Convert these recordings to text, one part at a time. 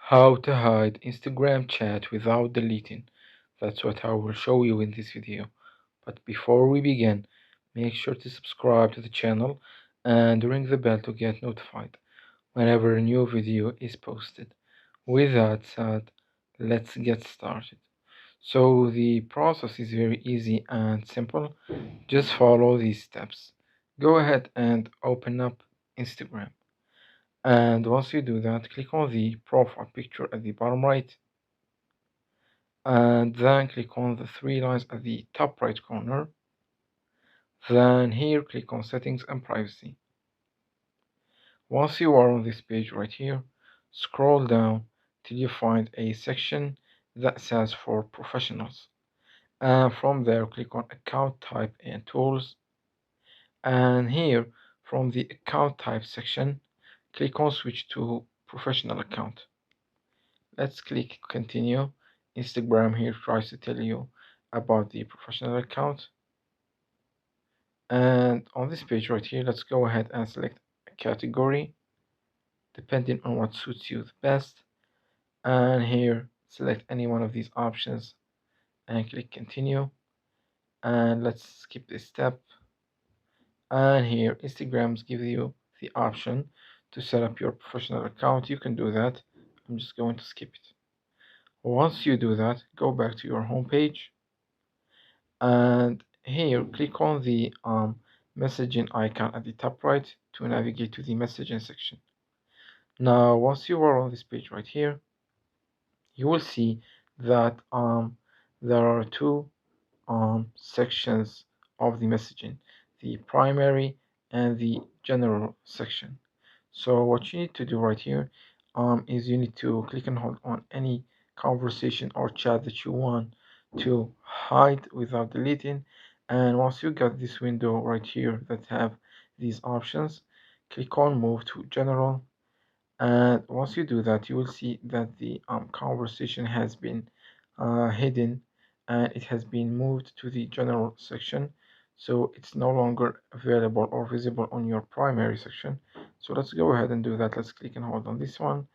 How to hide Instagram chat without deleting. That's what I will show you in this video. But before we begin, make sure to subscribe to the channel and ring the bell to get notified whenever a new video is posted. With that said, let's get started. So the process is very easy and simple. Just follow these steps. Go ahead and open up Instagram. And once you do that, click on the profile picture at the bottom right, and then click on the three lines at the top right corner. Then here, click on settings and privacy. Once you are on this page right here, scroll down till you find a section that says for professionals. And from there, click on account type and tools. And here, from the account type section, click on switch to professional account. Let's click continue. Instagram here tries to tell you about the professional account. And on this page right here, let's go ahead and select a category depending on what suits you the best. And here, select any one of these options and click continue. And let's skip this step. And here, Instagrams give you the option to set up your professional account. You can do that. I'm just going to skip it. Once you do that, go back to your home page, and here click on the messaging icon at the top right to navigate to the messaging section. Now once you are on this page right here, you will see that there are two sections of the messaging, the primary and the general section. So what you need to do right here is you need to click and hold on any conversation or chat that you want to hide without deleting. And once you get this window right here that have these options, click on move to general. And once you do that, you will see that the conversation has been hidden and it has been moved to the general section. So it's no longer available or visible on your primary section. So let's go ahead and do that. Let's click and hold on this one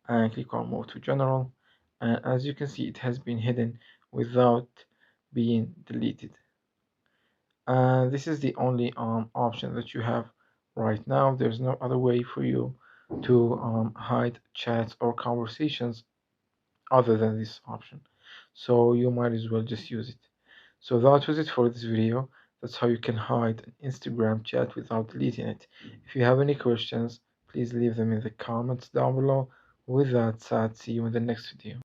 and click on move to general. And as you can see, it has been hidden without being deleted. And this is the only option that you have right now. There's no other way for you to hide chats or conversations other than this option, so you might as well just use it. So that was it for this video. That's how you can hide an Instagram chat without deleting it. If you have any questions, please leave them in the comments down below. With that said, see you in the next video.